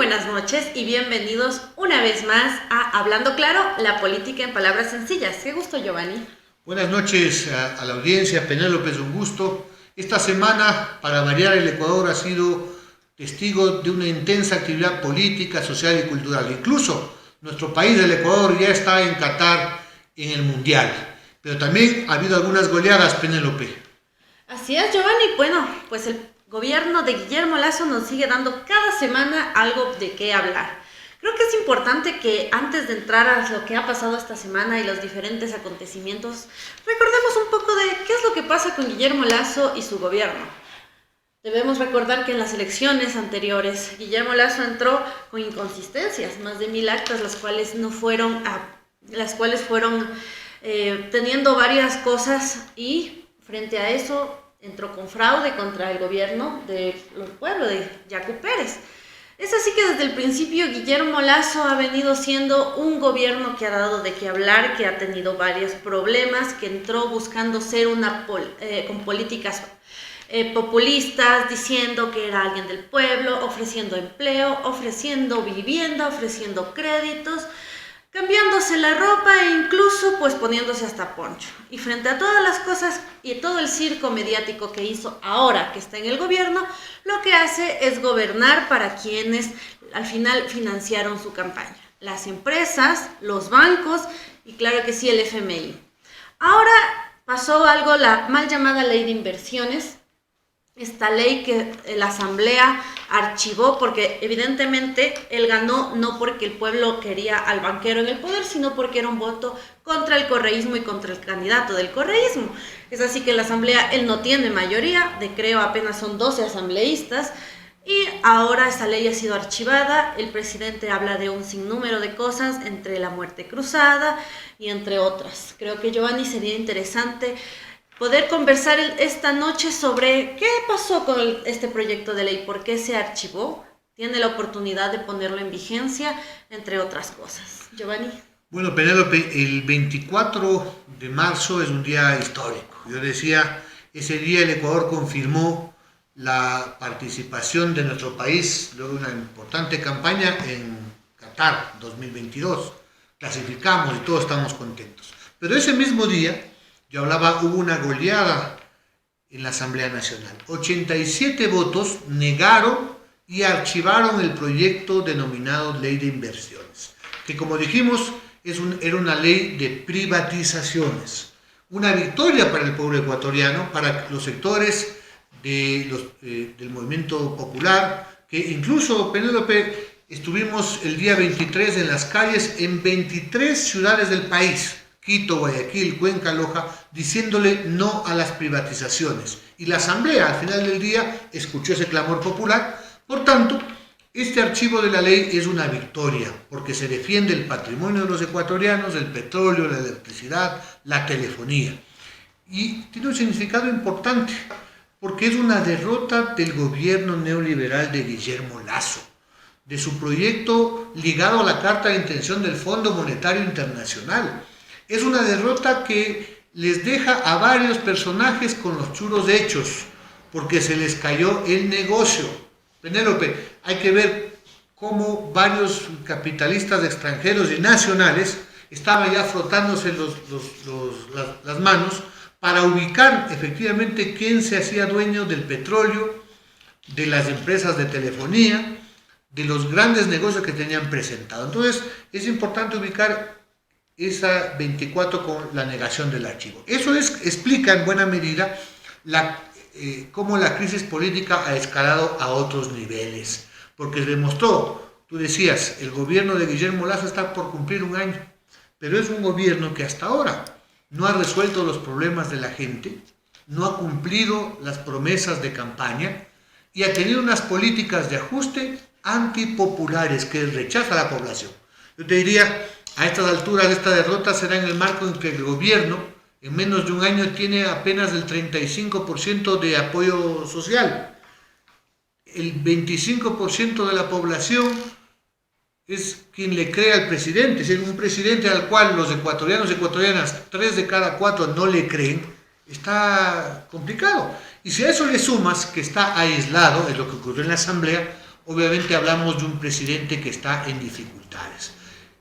buenas noches y bienvenidos una vez más a Hablando Claro, la política en palabras sencillas. Qué gusto, Giovanni. Buenas noches a la audiencia. Penélope, es un gusto. Esta semana, para variar, el Ecuador ha sido testigo de una intensa actividad política, social y cultural. Incluso nuestro país, el Ecuador, ya está en Qatar en el Mundial. Pero también ha habido algunas goleadas, Penélope. Así es, Giovanni. Bueno, pues el gobierno de Guillermo Lasso nos sigue dando cada semana algo de qué hablar. Creo que es importante que antes de entrar a lo que ha pasado esta semana y los diferentes acontecimientos, recordemos un poco de qué es lo que pasa con Guillermo Lasso y su gobierno. Debemos recordar que en las elecciones anteriores Guillermo Lasso entró con inconsistencias, más de 1000 actas, las cuales fueron teniendo varias cosas, y frente a eso entró con fraude contra el gobierno del pueblo de Yacu Pérez. Es así que desde el principio Guillermo Lasso ha venido siendo un gobierno que ha dado de qué hablar, que ha tenido varios problemas, que entró buscando ser con políticas populistas, diciendo que era alguien del pueblo, ofreciendo empleo, ofreciendo vivienda, ofreciendo créditos, cambiándose la ropa e incluso pues poniéndose hasta poncho. Y frente a todas las cosas y todo el circo mediático que hizo ahora que está en el gobierno, lo que hace es gobernar para quienes al final financiaron su campaña: las empresas, los bancos y claro que sí, el FMI. Ahora pasó algo, la mal llamada ley de inversiones. Esta ley que la Asamblea archivó porque evidentemente él ganó no porque el pueblo quería al banquero en el poder, sino porque era un voto contra el correísmo y contra el candidato del correísmo. Es así que en la Asamblea él no tiene mayoría, de creo apenas son 12 asambleístas, y ahora esta ley ha sido archivada. El presidente habla de un sinnúmero de cosas, entre la muerte cruzada y entre otras. Creo que, Giovanni, sería interesante poder conversar esta noche sobre qué pasó con este proyecto de ley, por qué se archivó, tiene la oportunidad de ponerlo en vigencia, entre otras cosas. Giovanni. Bueno, Penélope, el 24 de marzo es un día histórico. Yo decía, ese día el Ecuador confirmó la participación de nuestro país luego de una importante campaña en Qatar 2022. Clasificamos y todos estamos contentos. Pero ese mismo día, yo hablaba, hubo una goleada en la Asamblea Nacional. 87 votos negaron y archivaron el proyecto denominado Ley de Inversiones, que, como dijimos, era una ley de privatizaciones. Una victoria para el pueblo ecuatoriano, para los sectores del movimiento popular, que incluso, Penélope, estuvimos el día 23 en las calles en 23 ciudades del país: Quito, Guayaquil, Cuenca, Loja, diciéndole no a las privatizaciones. Y la Asamblea, al final del día, escuchó ese clamor popular. Por tanto, este archivo de la ley es una victoria, porque se defiende el patrimonio de los ecuatorianos, el petróleo, la electricidad, la telefonía. Y tiene un significado importante, porque es una derrota del gobierno neoliberal de Guillermo Lasso, de su proyecto ligado a la Carta de Intención del Fondo Monetario Internacional. Es una derrota que les deja a varios personajes con los churos hechos, porque se les cayó el negocio. Penélope, hay que ver cómo varios capitalistas extranjeros y nacionales estaban ya frotándose las manos para ubicar efectivamente quién se hacía dueño del petróleo, de las empresas de telefonía, de los grandes negocios que tenían presentado. Entonces, es importante ubicar esa 24 con la negación del archivo. Eso explica en buena medida cómo la crisis política ha escalado a otros niveles, porque demostró, tú decías, el gobierno de Guillermo Lasso está por cumplir un año, pero es un gobierno que hasta ahora no ha resuelto los problemas de la gente, no ha cumplido las promesas de campaña y ha tenido unas políticas de ajuste antipopulares que rechaza a la población. Yo te diría, a estas alturas, esta derrota será en el marco en que el gobierno, en menos de un año, tiene apenas el 35% de apoyo social. El 25% de la población es quien le cree al presidente. Es decir, un presidente al cual los ecuatorianos y ecuatorianas, 3 de cada 4 no le creen, está complicado. Y si a eso le sumas que está aislado, es lo que ocurrió en la Asamblea, obviamente hablamos de un presidente que está en dificultades.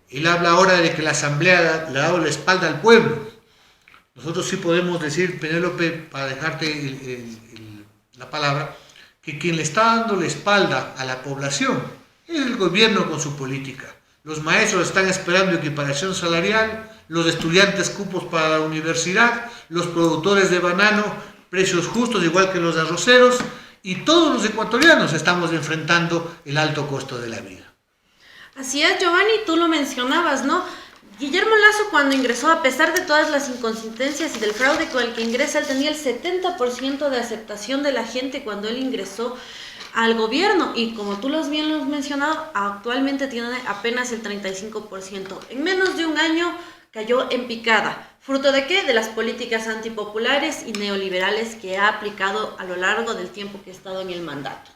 Él habla ahora de que la Asamblea le ha dado la espalda al pueblo. Nosotros sí podemos decir, Penélope, para dejarte la palabra, que quien le está dando la espalda a la población es el gobierno con su política. Los maestros están esperando equiparación salarial, los estudiantes cupos para la universidad, los productores de banano, precios justos igual que los arroceros, y todos los ecuatorianos estamos enfrentando el alto costo de la vida. Así es, Giovanni, tú lo mencionabas, ¿no? Guillermo Lasso, cuando ingresó, a pesar de todas las inconsistencias y del fraude con el que ingresa, él tenía el 70% de aceptación de la gente cuando él ingresó al gobierno, y como tú bien lo has mencionado, actualmente tiene apenas el 35%. En menos de un año cayó en picada. ¿Fruto de qué? De las políticas antipopulares y neoliberales que ha aplicado a lo largo del tiempo que ha estado en el mandato.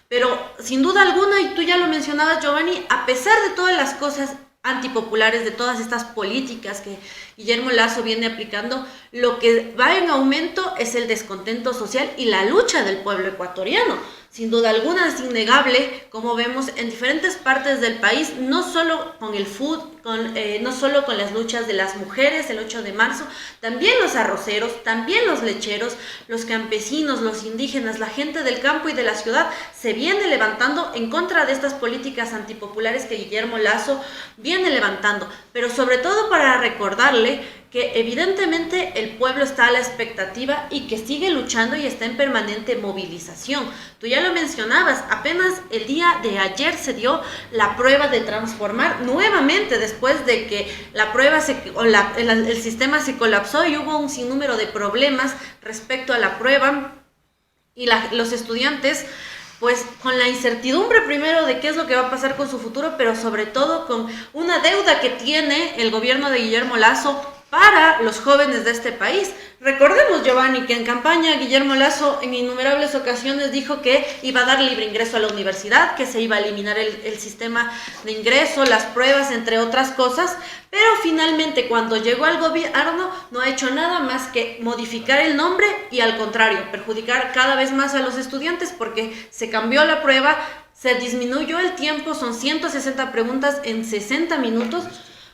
Pero sin duda alguna, y tú ya lo mencionabas, Giovanni, a pesar de todas las cosas antipopulares, de todas estas políticas que Guillermo Lasso viene aplicando, lo que va en aumento es el descontento social y la lucha del pueblo ecuatoriano. Sin duda alguna es innegable, como vemos en diferentes partes del país, no solo con el food, no solo con las luchas de las mujeres el 8 de marzo, también los arroceros, también los lecheros, los campesinos, los indígenas, la gente del campo y de la ciudad se viene levantando en contra de estas políticas antipopulares que Guillermo Lasso viene levantando, pero sobre todo para recordarle que evidentemente el pueblo está a la expectativa y que sigue luchando y está en permanente movilización. Tú ya lo mencionabas, apenas el día de ayer se dio la prueba de transformar nuevamente después de que la prueba el sistema se colapsó y hubo un sinnúmero de problemas respecto a la prueba, y los estudiantes pues con la incertidumbre primero de qué es lo que va a pasar con su futuro, pero sobre todo con una deuda que tiene el gobierno de Guillermo Lasso para los jóvenes de este país. Recordemos, Giovanni, que en campaña Guillermo Lasso en innumerables ocasiones dijo que iba a dar libre ingreso a la universidad, que se iba a eliminar el sistema de ingreso, las pruebas, entre otras cosas, pero finalmente cuando llegó al gobierno no ha hecho nada más que modificar el nombre y, al contrario, perjudicar cada vez más a los estudiantes, porque se cambió la prueba, se disminuyó el tiempo, son 160 preguntas en 60 minutos.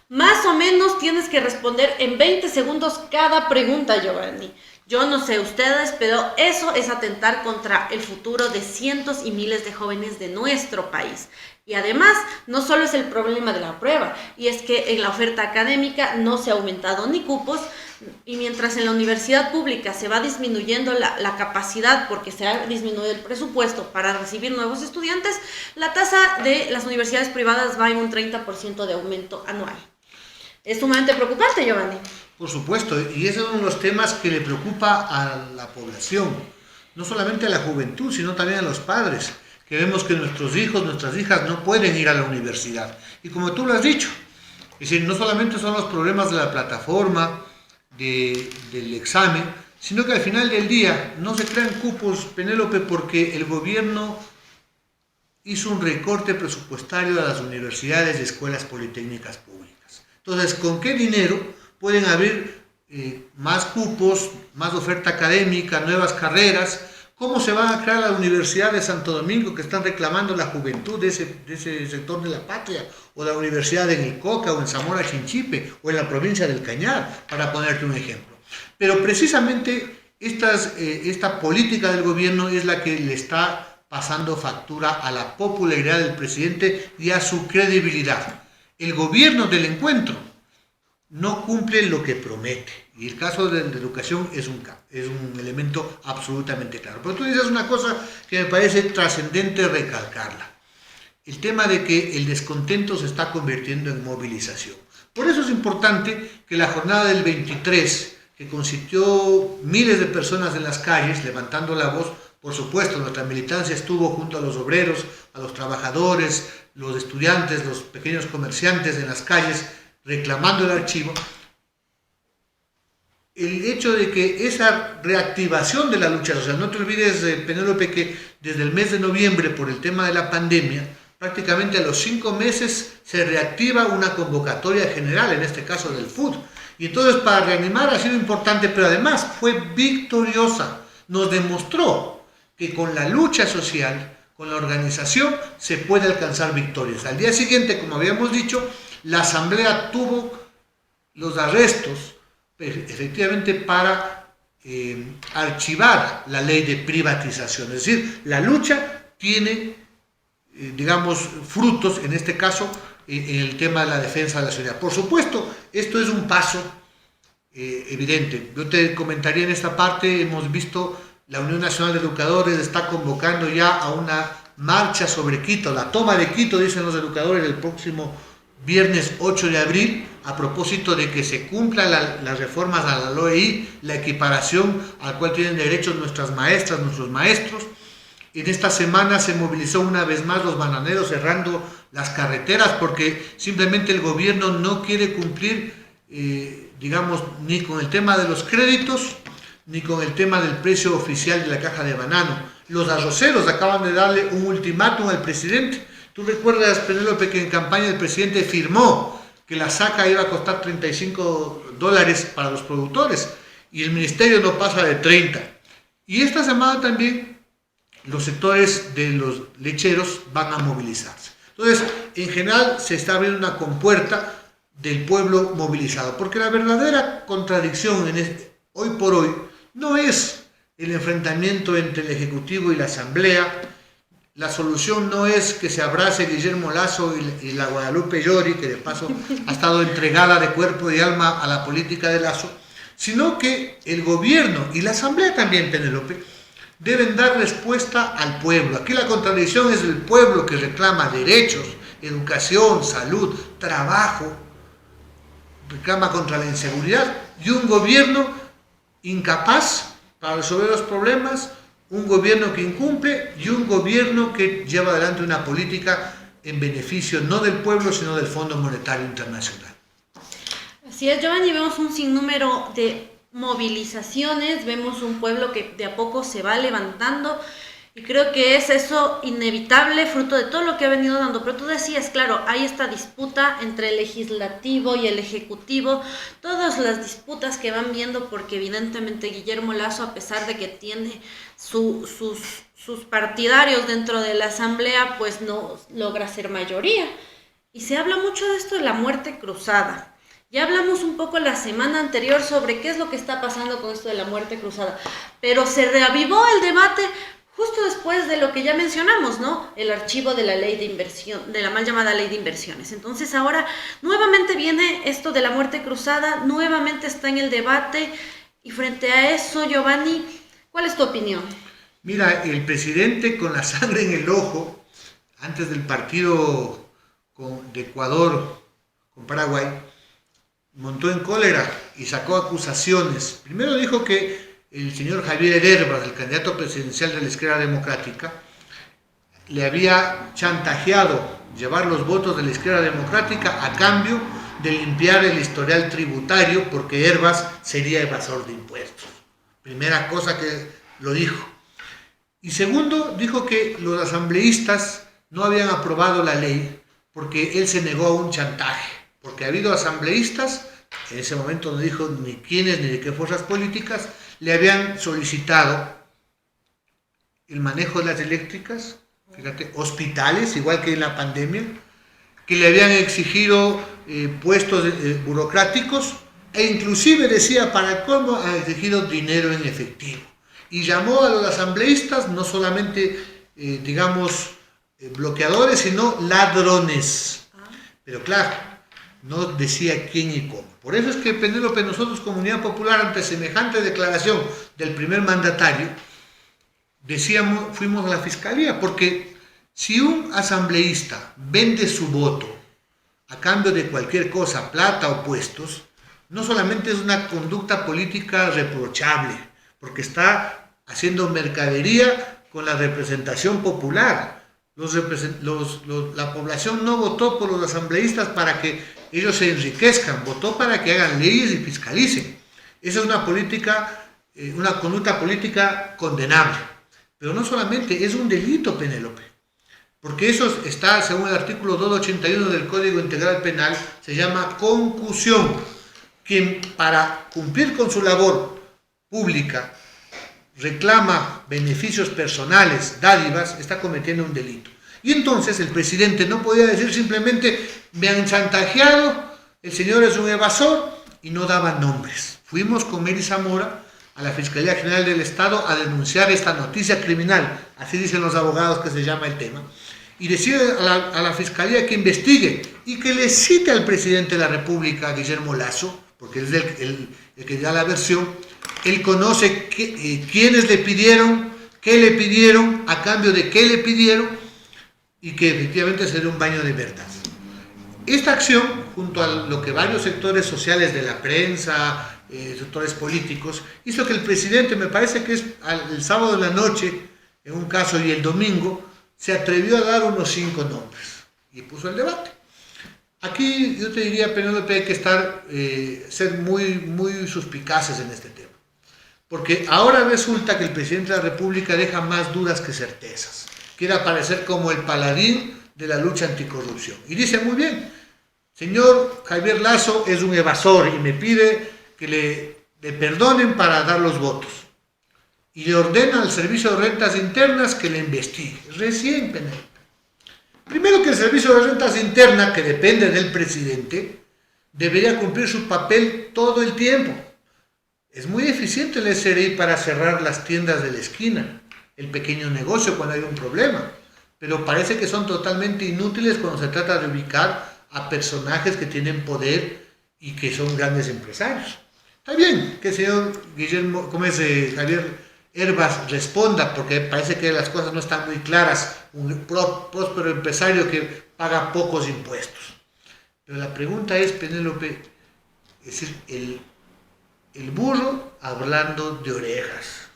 Más o menos tienes que responder en 20 segundos cada pregunta, Giovanni. Yo no sé ustedes, pero eso es atentar contra el futuro de cientos y miles de jóvenes de nuestro país. Y además, no solo es el problema de la prueba, y es que en la oferta académica no se ha aumentado ni cupos, y mientras en la universidad pública se va disminuyendo la capacidad porque se ha disminuido el presupuesto para recibir nuevos estudiantes, la tasa de las universidades privadas va en un 30% de aumento anual. Es sumamente preocupante, Giovanni. Por supuesto, y ese es uno de los temas que le preocupa a la población, no solamente a la juventud, sino también a los padres, que vemos que nuestros hijos, nuestras hijas no pueden ir a la universidad. Y como tú lo has dicho, es decir, no solamente son los problemas de la plataforma, del examen, sino que al final del día no se crean cupos, Penélope, porque el gobierno hizo un recorte presupuestario a las universidades y escuelas politécnicas públicas. Entonces, ¿con qué dinero pueden abrir más cupos, más oferta académica, nuevas carreras? ¿Cómo se van a crear la Universidad de Santo Domingo, que están reclamando la juventud de ese sector de la patria? O la Universidad en el Coca, o en Zamora Chinchipe, o en la provincia del Cañar, para ponerte un ejemplo. Pero precisamente esta política del gobierno es la que le está pasando factura a la popularidad del presidente y a su credibilidad. El gobierno del encuentro no cumple lo que promete. Y el caso de la educación es un elemento absolutamente claro. Pero tú dices una cosa que me parece trascendente recalcarla. El tema de que el descontento se está convirtiendo en movilización. Por eso es importante que la jornada del 23, que consistió miles de personas en las calles levantando la voz, por supuesto, nuestra militancia estuvo junto a los obreros, a los trabajadores, los estudiantes, los pequeños comerciantes en las calles, reclamando el archivo. El hecho de que esa reactivación de la lucha social, no te olvides, Penélope, que desde el mes de noviembre, por el tema de la pandemia, prácticamente a los 5 meses se reactiva una convocatoria general, en este caso del FUD. Y entonces para reanimar ha sido importante, pero además fue victoriosa. Nos demostró que con la lucha social, con la organización se puede alcanzar victorias. Al día siguiente, como habíamos dicho, la Asamblea tuvo los arrestos efectivamente para archivar la ley de privatización. Es decir, la lucha tiene, digamos, frutos, en este caso, en el tema de la defensa de la ciudadanía. Por supuesto, esto es un paso evidente. Yo te comentaría en esta parte, hemos visto la Unión Nacional de Educadores está convocando ya a una marcha sobre Quito, la toma de Quito, dicen los educadores, el próximo viernes 8 de abril, a propósito de que se cumplan las reformas a la LOEI, la equiparación al cual tienen derecho nuestras maestras, nuestros maestros. En esta semana se movilizó una vez más los bananeros cerrando las carreteras porque simplemente el gobierno no quiere cumplir, digamos, ni con el tema de los créditos, ni con el tema del precio oficial de la caja de banano. Los arroceros acaban de darle un ultimátum al presidente. Tú recuerdas, Penélope, que en campaña el presidente firmó que la saca iba a costar $35 para los productores y el ministerio no pasa de 30. Y esta semana también los sectores de los lecheros van a movilizarse. Entonces, en general se está abriendo una compuerta del pueblo movilizado, porque la verdadera contradicción hoy por hoy no es el enfrentamiento entre el Ejecutivo y la Asamblea. La solución no es que se abrace Guillermo Lasso y la Guadalupe Llori, que de paso ha estado entregada de cuerpo y alma a la política de Lasso, sino que el gobierno y la Asamblea también, Penélope, deben dar respuesta al pueblo. Aquí la contradicción es el pueblo que reclama derechos, educación, salud, trabajo, reclama contra la inseguridad, y un gobierno incapaz para resolver los problemas, un gobierno que incumple y un gobierno que lleva adelante una política en beneficio no del pueblo, sino del Fondo Monetario Internacional. Así es, Giovanni, vemos un sinnúmero de movilizaciones, vemos un pueblo que de a poco se va levantando y creo que es eso inevitable, fruto de todo lo que ha venido dando. Pero tú decías, claro, hay esta disputa entre el legislativo y el ejecutivo, todas las disputas que van viendo, porque evidentemente Guillermo Lasso, a pesar de que tiene sus partidarios dentro de la asamblea, pues no logra ser mayoría. Y se habla mucho de esto de la muerte cruzada. Ya hablamos un poco la semana anterior sobre qué es lo que está pasando con esto de la muerte cruzada, pero se reavivó el debate justo después de lo que ya mencionamos, ¿no? El archivo de la ley de inversión, de la mal llamada ley de inversiones. Entonces ahora nuevamente viene esto de la muerte cruzada, nuevamente está en el debate, y frente a eso, Giovanni, ¿cuál es tu opinión? Mira, el presidente con la sangre en el ojo, antes del partido de Ecuador con Paraguay, montó en cólera y sacó acusaciones. Primero dijo que el señor Javier Herbas, el candidato presidencial de la Izquierda Democrática, le había chantajeado llevar los votos de la Izquierda Democrática a cambio de limpiar el historial tributario porque Herbas sería evasor de impuestos. Primera cosa que lo dijo. Y segundo, dijo que los asambleístas no habían aprobado la ley porque él se negó a un chantaje, porque ha habido asambleístas, en ese momento no dijo ni quiénes ni de qué fuerzas políticas, le habían solicitado el manejo de las eléctricas, fíjate, hospitales, igual que en la pandemia, que le habían exigido puestos burocráticos, e inclusive decía, para cómo han exigido dinero en efectivo. Y llamó a los asambleístas no solamente, digamos, bloqueadores, sino ladrones. Pero claro, no decía quién y cómo. Por eso es que, Penélope, nosotros como Unidad Popular, ante semejante declaración del primer mandatario, decíamos, fuimos a la fiscalía, porque si un asambleísta vende su voto a cambio de cualquier cosa, plata o puestos, no solamente es una conducta política reprochable, porque está haciendo mercadería con la representación popular. La población no votó por los asambleístas para que ellos se enriquezcan, votó para que hagan leyes y fiscalicen. Esa es una política, una conducta política condenable. Pero no solamente, es un delito, Penélope, porque eso está, según el artículo 281 del Código Integral Penal, se llama concusión. Quien para cumplir con su labor pública reclama beneficios personales, dádivas, está cometiendo un delito. Y entonces el presidente no podía decir simplemente, me han chantajeado, el señor es un evasor, y no daba nombres. Fuimos con Mary Zamora a la Fiscalía General del Estado a denunciar esta noticia criminal, así dicen los abogados que se llama el tema, y decir a la Fiscalía que investigue y que le cite al presidente de la República, Guillermo Lasso, porque es el que da la versión. Él conoce quiénes le pidieron, qué le pidieron, a cambio de qué le pidieron, y que efectivamente se dé un baño de verdad. Esta acción, junto a lo que varios sectores sociales de la prensa, sectores políticos, hizo que el presidente, me parece que es el sábado de la noche, en un caso, y el domingo, se atrevió a dar unos 5 nombres y puso el debate. Aquí yo te diría, Penélope, hay que ser muy suspicaces en este tema. Porque ahora resulta que el presidente de la República deja más dudas que certezas. Quiere aparecer como el paladín de la lucha anticorrupción. Y dice muy bien, señor Javier Lasso es un evasor y me pide que le perdonen para dar los votos. Y le ordena al Servicio de Rentas Internas que le investigue. Recién, Penélope. Primero, que el Servicio de Rentas Internas, que depende del presidente, debería cumplir su papel todo el tiempo. Es muy eficiente el SRI para cerrar las tiendas de la esquina, el pequeño negocio cuando hay un problema, pero parece que son totalmente inútiles cuando se trata de ubicar a personajes que tienen poder y que son grandes empresarios. Está bien que el señor Javier Herbas responda, porque parece que las cosas no están muy claras, un próspero empresario que paga pocos impuestos. Pero la pregunta es, Penélope, es decir, el burro hablando de orejas.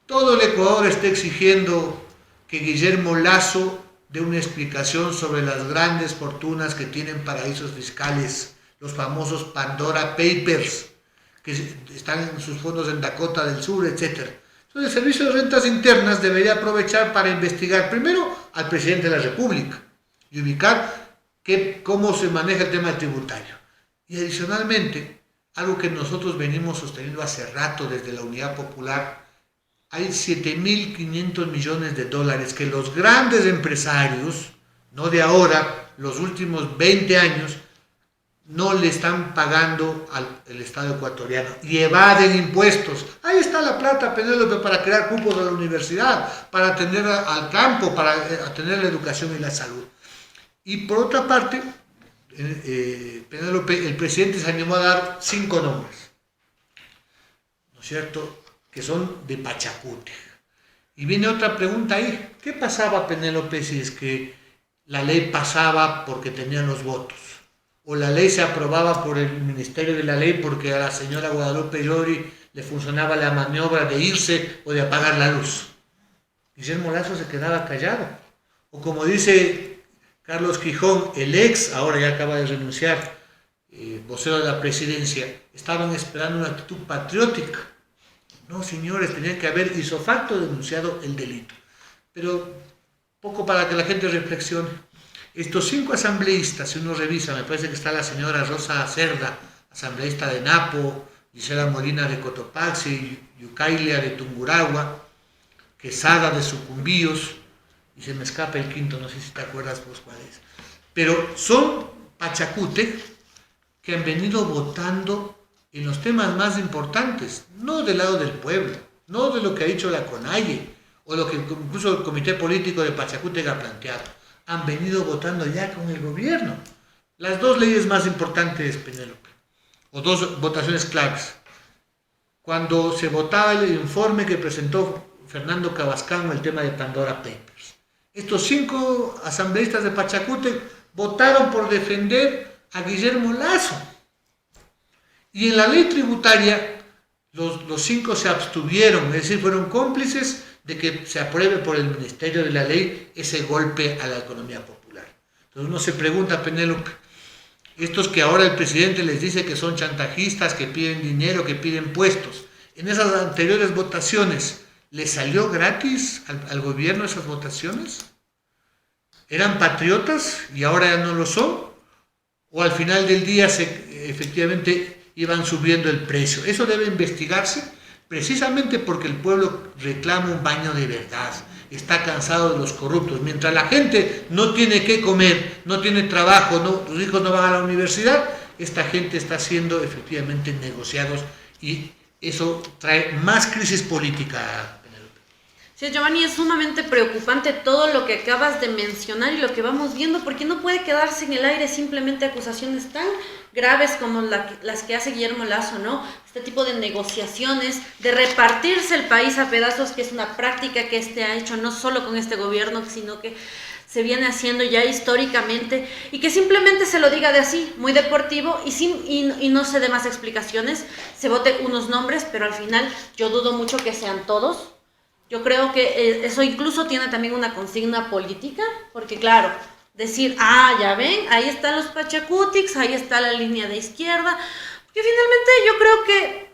Todo el Ecuador está exigiendo que Guillermo Lasso dé una explicación sobre las grandes fortunas que tienen paraísos fiscales, los famosos Pandora Papers, que están en sus fondos en Dakota del Sur, etc. Entonces, el Servicio de Rentas Internas debería aprovechar para investigar primero al presidente de la República y ubicar cómo se maneja el tema tributario. Y adicionalmente, algo que nosotros venimos sosteniendo hace rato desde la Unidad Popular, hay 7.500 millones de dólares que los grandes empresarios, no de ahora, los últimos 20 años, no le están pagando al Estado ecuatoriano y evaden impuestos. Ahí está la plata, Penélope, para crear cupos de la universidad, para atender al campo, para atender la educación y la salud. Y por otra parte, Penélope, el presidente se animó a dar 5 nombres, ¿no es cierto?, que son de Pachacútec. Y viene otra pregunta ahí, ¿qué pasaba, Penélope, si es que la ley pasaba porque tenían los votos? O la ley se aprobaba por el Ministerio de la Ley porque a la señora Guadalupe Llori le funcionaba la maniobra de irse o de apagar la luz. Guillermo Lasso se quedaba callado. O como dice Carlos Quijón, el ex, ahora ya acaba de renunciar, vocero de la presidencia, estaban esperando una actitud patriótica. No, señores, tenían que haber ipso facto denunciado el delito. Pero poco para que la gente reflexione. Estos 5 asambleístas, si uno revisa, me parece que está la señora Rosa Cerda, asambleísta de Napo, Gisela Molina de Cotopaxi, Yucailia de Tungurahua, Quesada de Sucumbíos, y se me escapa el quinto, no sé si te acuerdas vos cuál es. Pero son Pachacútec que han venido votando en los temas más importantes, no del lado del pueblo, no de lo que ha dicho la CONAIE, o lo que incluso el Comité Político de Pachacútec ha planteado. Han venido votando ya con el gobierno. Las 2 leyes más importantes, Penélope, o 2 votaciones claves. Cuando se votaba el informe que presentó Fernando Cabascano, el tema de Pandora Papers. Estos 5 asambleístas de Pachacútec votaron por defender a Guillermo Lasso. Y en la ley tributaria, los 5 se abstuvieron, es decir, fueron cómplices de que se apruebe por el Ministerio de la Ley ese golpe a la economía popular. Entonces uno se pregunta, Penélope, estos que ahora el presidente les dice que son chantajistas, que piden dinero, que piden puestos, en esas anteriores votaciones, ¿les salió gratis al gobierno esas votaciones? ¿Eran patriotas y ahora ya no lo son? ¿O al final del día efectivamente iban subiendo el precio? Eso debe investigarse, precisamente porque el pueblo reclama un baño de verdad, está cansado de los corruptos. Mientras la gente no tiene qué comer, no tiene trabajo, tus hijos no van a la universidad, esta gente está siendo efectivamente negociados y eso trae más crisis política. Sí, Giovanni, es sumamente preocupante todo lo que acabas de mencionar y lo que vamos viendo, porque no puede quedarse en el aire simplemente acusaciones tan graves como las que hace Guillermo Lasso, ¿no? Este tipo de negociaciones, de repartirse el país a pedazos, que es una práctica que ha hecho no solo con este gobierno, sino que se viene haciendo ya históricamente, y que simplemente se lo diga de así, muy deportivo, y no se dé más explicaciones, se vote unos nombres, pero al final yo dudo mucho que sean todos. Yo creo que eso incluso tiene también una consigna política, porque claro, decir, ya ven, ahí están los pachacútics, ahí está la línea de izquierda, porque finalmente yo creo que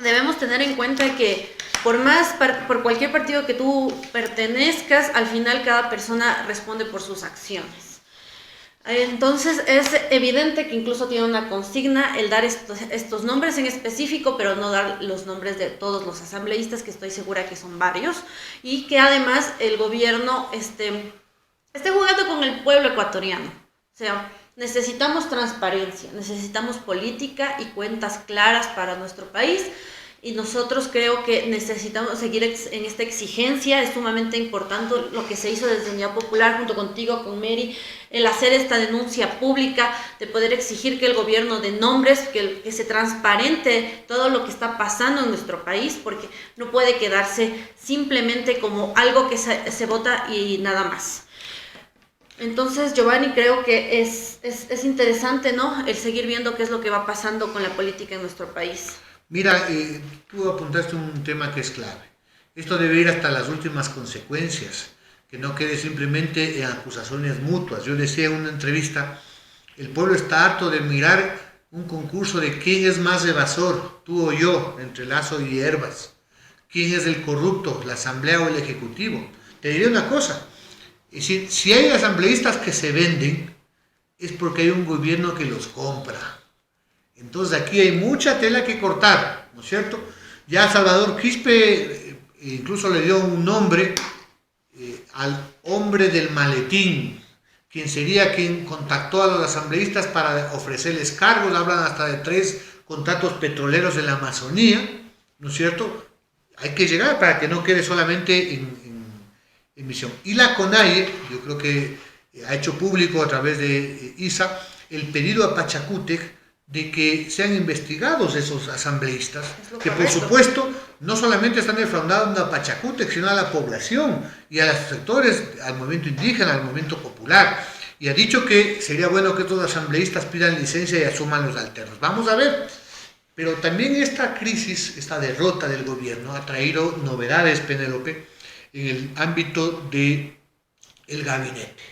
debemos tener en cuenta que por cualquier partido que tú pertenezcas, al final cada persona responde por sus acciones. Entonces es evidente que incluso tiene una consigna el dar estos nombres en específico, pero no dar los nombres de todos los asambleístas, que estoy segura que son varios, y que además el gobierno esté jugando con el pueblo ecuatoriano. O sea, necesitamos transparencia, necesitamos política y cuentas claras para nuestro país. Y nosotros creo que necesitamos seguir en esta exigencia. Es sumamente importante lo que se hizo desde Unidad Popular junto contigo, con Mary, el hacer esta denuncia pública, de poder exigir que el gobierno dé nombres, que se transparente todo lo que está pasando en nuestro país, porque no puede quedarse simplemente como algo que se vota y nada más. Entonces, Giovanni, creo que es interesante, ¿no?, el seguir viendo qué es lo que va pasando con la política en nuestro país. Mira, tú apuntaste un tema que es clave. Esto debe ir hasta las últimas consecuencias, que no quede simplemente en acusaciones mutuas. Yo decía en una entrevista, el pueblo está harto de mirar un concurso de quién es más evasor, tú o yo, entre Lasso y Herbas. ¿Quién es el corrupto, la asamblea o el ejecutivo? Te diré una cosa, es decir, si hay asambleístas que se venden, es porque hay un gobierno que los compra. Entonces aquí hay mucha tela que cortar, ¿no es cierto? Ya Salvador Quispe incluso le dio un nombre al hombre del maletín, quien sería quien contactó a los asambleístas para ofrecerles cargos. Hablan hasta de 3 contratos petroleros en la Amazonía, ¿no es cierto? Hay que llegar para que no quede solamente en misión. Y la CONAIE, yo creo que ha hecho público a través de ISA el pedido a Pachacútec de que sean investigados esos asambleístas, que por supuesto no solamente están defraudando a Pachacútec, sino a la población y a los sectores, al movimiento indígena, al movimiento popular. Y ha dicho que sería bueno que estos asambleístas pidan licencia y asuman los alternos. Vamos a ver. Pero también esta crisis, esta derrota del gobierno ha traído novedades, Penélope, en el ámbito del gabinete.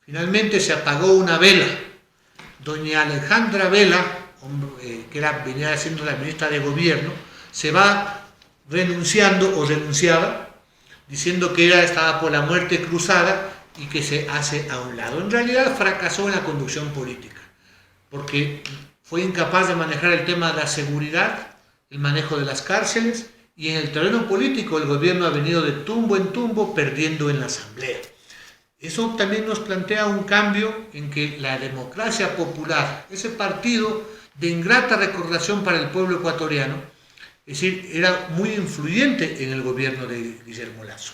Finalmente se apagó una vela. Doña Alejandra Vela, que venía siendo la ministra de Gobierno, se va renunciando o renunciaba, diciendo que estaba por la muerte cruzada y que se hace a un lado. En realidad fracasó en la conducción política, porque fue incapaz de manejar el tema de la seguridad, el manejo de las cárceles, y en el terreno político el gobierno ha venido de tumbo en tumbo, perdiendo en la asamblea. Eso también nos plantea un cambio en que la democracia popular, ese partido de ingrata recordación para el pueblo ecuatoriano, es decir, era muy influyente en el gobierno de Guillermo Lasso.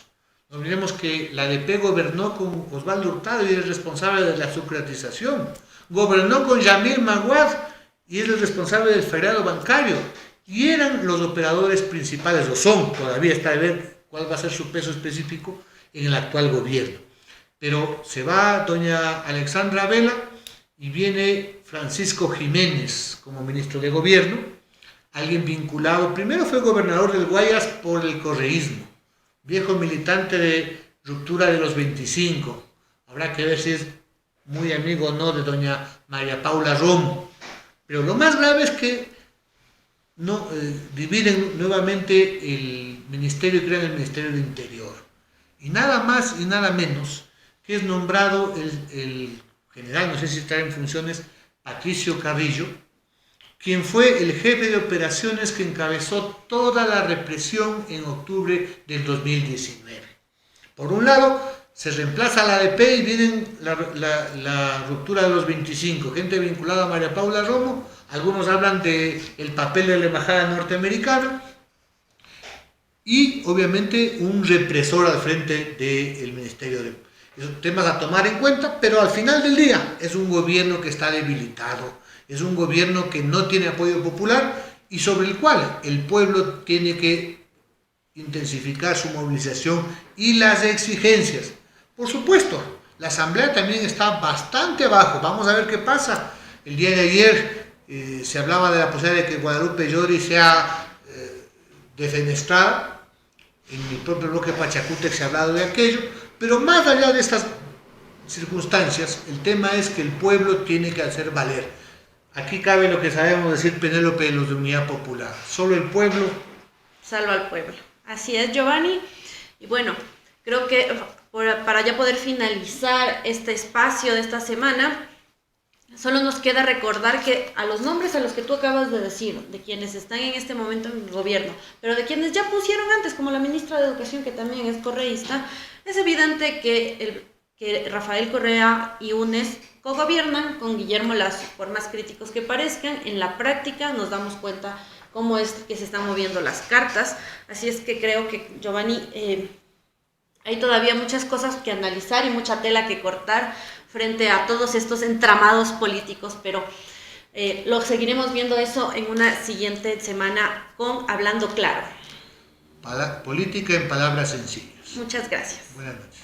No olvidemos que la ADP gobernó con Osvaldo Hurtado y es responsable de la socratización. Gobernó con Yamil Maguad y es el responsable del feriado bancario. Y eran los operadores principales, o son, todavía está de ver cuál va a ser su peso específico en el actual gobierno. Pero se va doña Alexandra Vela y viene Francisco Jiménez como ministro de Gobierno, alguien vinculado, primero fue gobernador del Guayas por el correísmo, viejo militante de ruptura de los 25, habrá que ver si es muy amigo o no de doña María Paula Romo, pero lo más grave es que no dividen nuevamente el ministerio y crean el Ministerio del Interior, y nada más y nada menos que es nombrado el general, no sé si está en funciones, Patricio Carrillo, quien fue el jefe de operaciones que encabezó toda la represión en octubre del 2019. Por un lado, se reemplaza la ADP y viene la ruptura de los 25, gente vinculada a María Paula Romo, algunos hablan del papel de la embajada norteamericana, y obviamente un represor al frente del Ministerio de... Son temas a tomar en cuenta, pero al final del día es un gobierno que está debilitado, es un gobierno que no tiene apoyo popular y sobre el cual el pueblo tiene que intensificar su movilización y las exigencias. Por supuesto, la asamblea también está bastante abajo, vamos a ver qué pasa. El día de ayer se hablaba de la posibilidad de que Guadalupe Llori sea defenestrada. En mi propio bloque Pachacútec se ha hablado de aquello, pero más allá de estas circunstancias, el tema es que el pueblo tiene que hacer valer. Aquí cabe lo que sabemos decir Penélope de los de Unidad Popular, solo el pueblo salva al pueblo. Así es, Giovanni. Y bueno, creo que para ya poder finalizar este espacio de esta semana, solo nos queda recordar que a los nombres a los que tú acabas de decir, de quienes están en este momento en el gobierno, pero de quienes ya pusieron antes, como la ministra de Educación, que también es correísta, es evidente que Rafael Correa y UNES cogobiernan con Guillermo Lasso. Por más críticos que parezcan, en la práctica nos damos cuenta cómo es que se están moviendo las cartas. Así es que creo que, Giovanni, hay todavía muchas cosas que analizar y mucha tela que cortar frente a todos estos entramados políticos, pero lo seguiremos viendo eso en una siguiente semana con Hablando Claro. Política en palabras sencillas. Muchas gracias. Buenas noches.